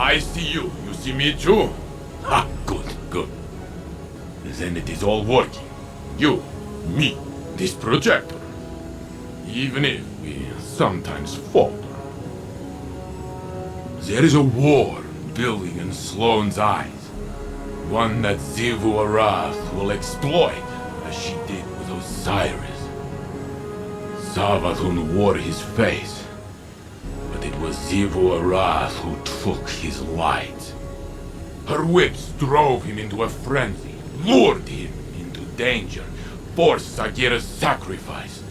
I see you. You see me too? Ha, good, good. Then it is all working. You, me, this projector. Even if we sometimes falter. There is a war building in Sloane's eyes. One that Zavala will exploit, as she did with Osiris. Zavala wore his face, but it was Zavala who took his light. Her whips drove him into a frenzy, lured him into danger, forced Sagira's sacrifice,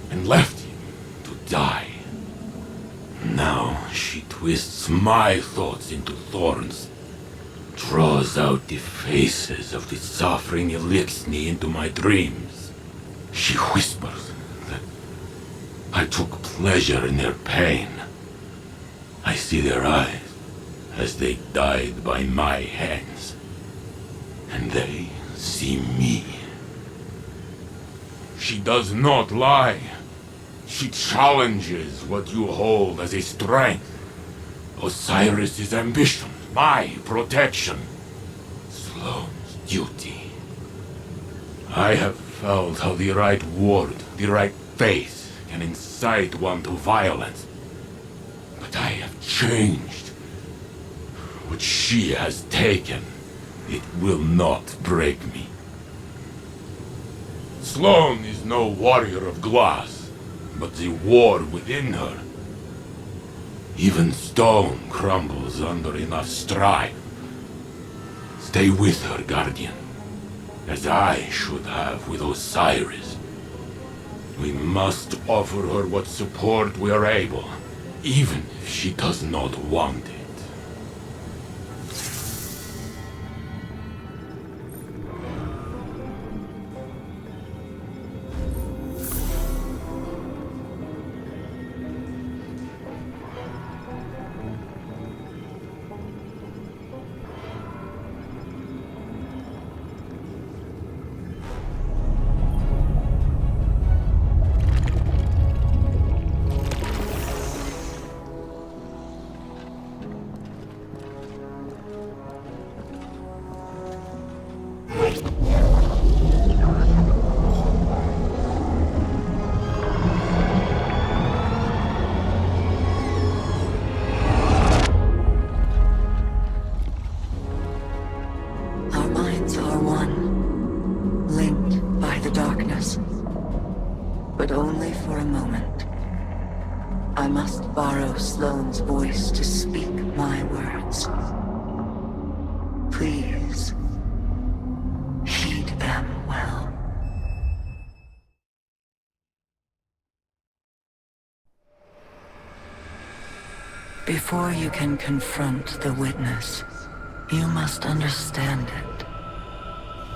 and left him to die. Now she twists my thoughts into thorns, draws out the faces of the suffering Elixni into my dreams. She whispers that I took pleasure in their pain. I see their eyes as they died by my hands, and they see me. She does not lie. She challenges what you hold as a strength. Osiris's ambition, my protection, Sloane's duty. I have felt how the right word, the right face, can incite one to violence. But I have changed. What she has taken, it will not break me. Sloane is no warrior of glass, but the war within her. Even stone crumbles under enough strife. Stay with her, Guardian, as I should have with Osiris. We must offer her what support we are able, even if she does not want it. But only for a moment. I must borrow Sloane's voice to speak my words. Please, heed them well. Before you can confront the witness, you must understand it.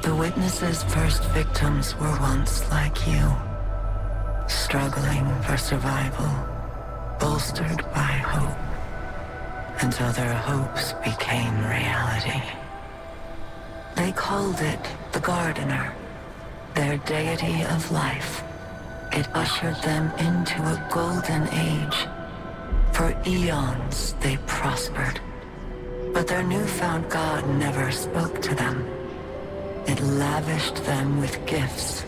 The witness's first victims were once like you. Struggling for survival, bolstered by hope, until their hopes became reality. They called it the Gardener, their deity of life. It ushered them into a golden age. For eons they prospered, but their newfound god never spoke to them. It lavished them with gifts,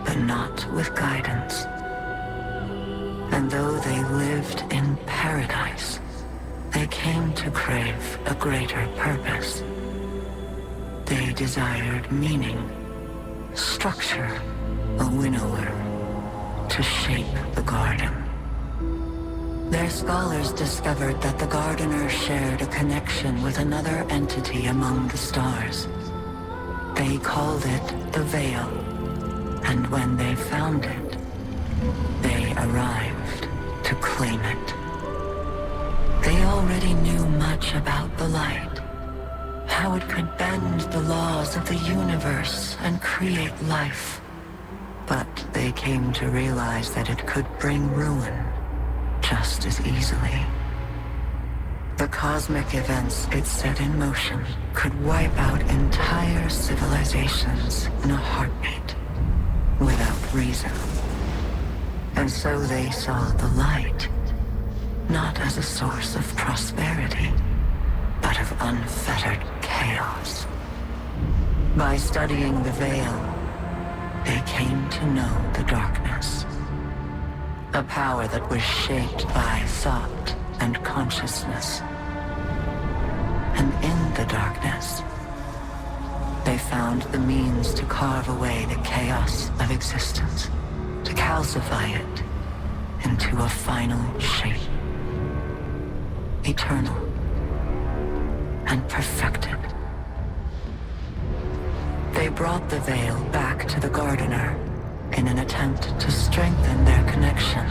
but not with guidance. And though they lived in paradise, they came to crave a greater purpose. They desired meaning, structure, a winnower, to shape the garden. Their scholars discovered that the Gardener shared a connection with another entity among the stars. They called it the Veil. And when they found it, they arrived to claim it. They already knew much about the light, how it could bend the laws of the universe and create life. But they came to realize that it could bring ruin just as easily. The cosmic events it set in motion could wipe out entire civilizations in a heartbeat. Without reason. And so they saw the light, not as a source of prosperity, of unfettered chaos. By studying the veil, they came to know the darkness. A power that was shaped by thought and consciousness. And in the darkness, they found the means to carve away the chaos of existence, to calcify it into a final shape. Eternal and perfected. They brought the veil back to the gardener in an attempt to strengthen their connection.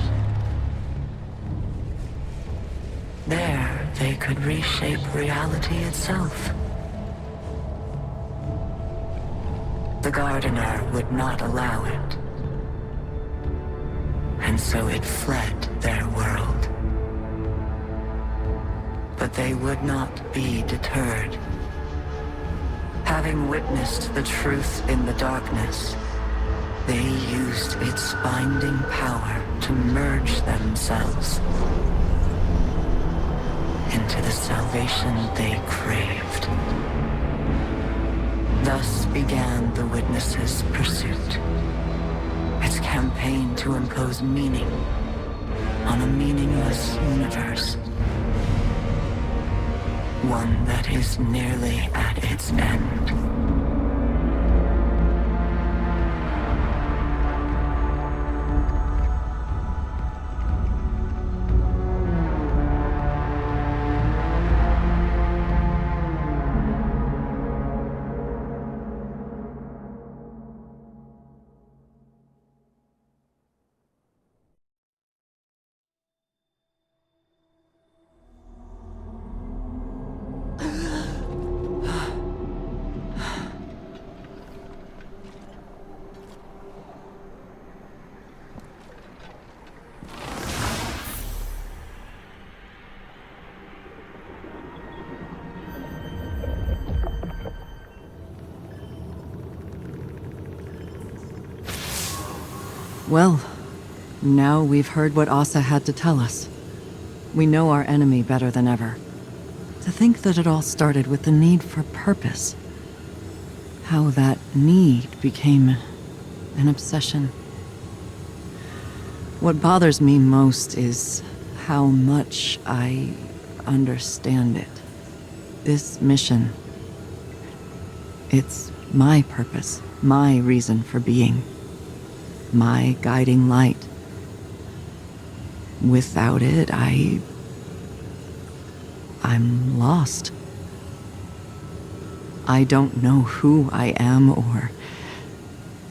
There, they could reshape reality itself. The gardener would not allow it, and so it fled their world. But they would not be deterred. Having witnessed the truth in the darkness, they used its binding power to merge themselves into the salvation they craved. Thus began the Witness's pursuit. Its campaign to impose meaning on a meaningless universe. One that is nearly at its end. Well, now we've heard what Ahsa had to tell us. We know our enemy better than ever. To think that it all started with the need for purpose. How that need became an obsession. What bothers me most is how much I understand it. This mission, it's my purpose, my reason for being. My guiding light. Without it, I'm lost. I don't know who I am or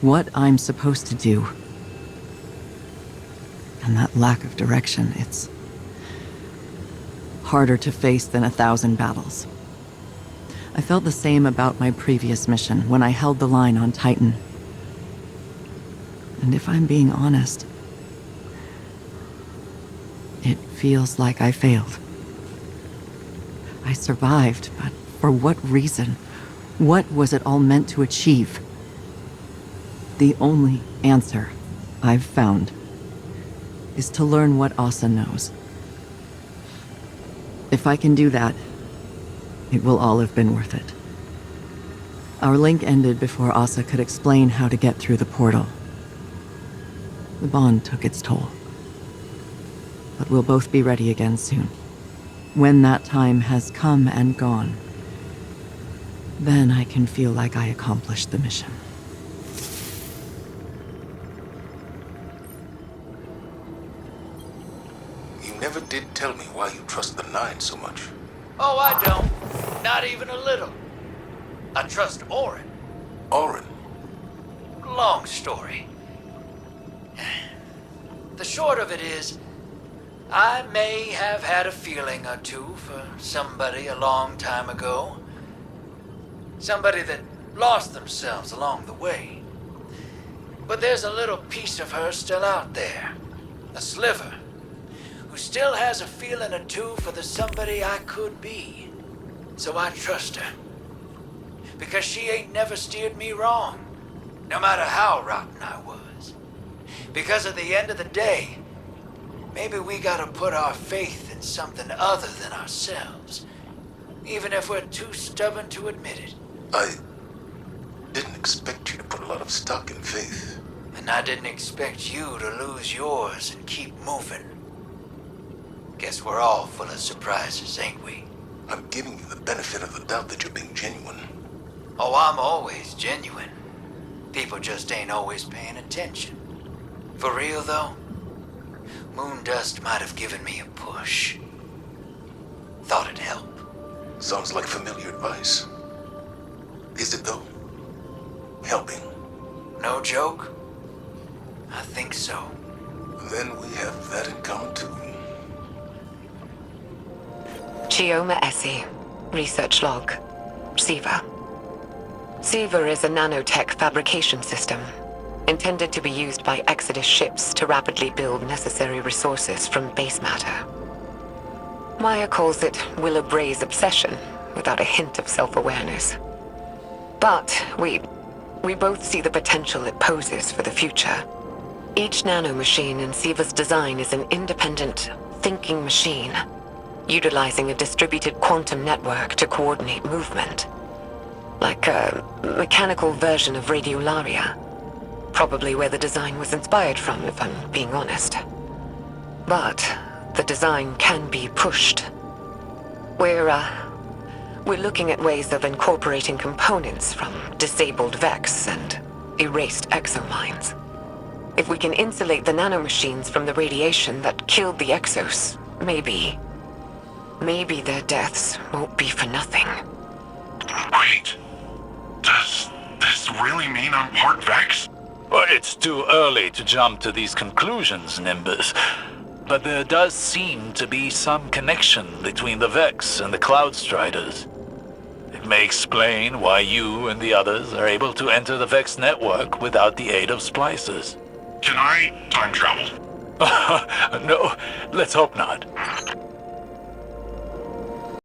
what I'm supposed to do. And that lack of direction, it's harder to face than 1,000 battles. I felt the same about my previous mission when I held the line on Titan. And if I'm being honest, it feels like I failed. I survived, but for what reason? What was it all meant to achieve? The only answer I've found is to learn what Ahsa knows. If I can do that, it will all have been worth it. Our link ended before Ahsa could explain how to get through the portal. The bond took its toll. But we'll both be ready again soon. When that time has come and gone, then I can feel like I accomplished the mission. You never did tell me why you trust the Nine so much. Oh, I don't. Not even a little. I trust Orin. Orin? Long story. The short of it is, I may have had a feeling or two for somebody a long time ago. Somebody that lost themselves along the way. But there's a little piece of her still out there. A sliver. Who still has a feeling or two for the somebody I could be. So I trust her. Because she ain't never steered me wrong. No matter how rotten I was. Because at the end of the day, maybe we gotta put our faith in something other than ourselves. even if we're too stubborn to admit it. I didn't expect you to put a lot of stock in faith. And I didn't expect you to lose yours and keep moving. Guess we're all full of surprises, ain't we? I'm giving you the benefit of the doubt that you're being genuine. Oh, I'm always genuine. People just ain't always paying attention. For real, though, Moondust might have given me a push. Thought it'd help. Sounds like familiar advice. Is it though? Helping? No joke? I think so. Then we have that in common too. Chioma Essie, research log. SIVA. SIVA is a nanotech fabrication system, intended to be used by Exodus ships to rapidly build necessary resources from base matter. Maya calls it Willa Bray's obsession, without a hint of self-awareness. But we both see the potential it poses for the future. Each nanomachine in SIVA's design is an independent, thinking machine, utilizing a distributed quantum network to coordinate movement. Like a mechanical version of Radiolaria. Probably where the design was inspired from, if I'm being honest. But the design can be pushed. We're looking at ways of incorporating components from disabled Vex and erased exomines. If we can insulate the nanomachines from the radiation that killed the Exos, maybe their deaths won't be for nothing. Wait. Does this really mean I'm part Vex? Well, it's too early to jump to these conclusions, Nimbus. But there does seem to be some connection between the Vex and the Cloud Striders. It may explain why you and the others are able to enter the Vex network without the aid of splicers. Can I time travel? No, let's hope not.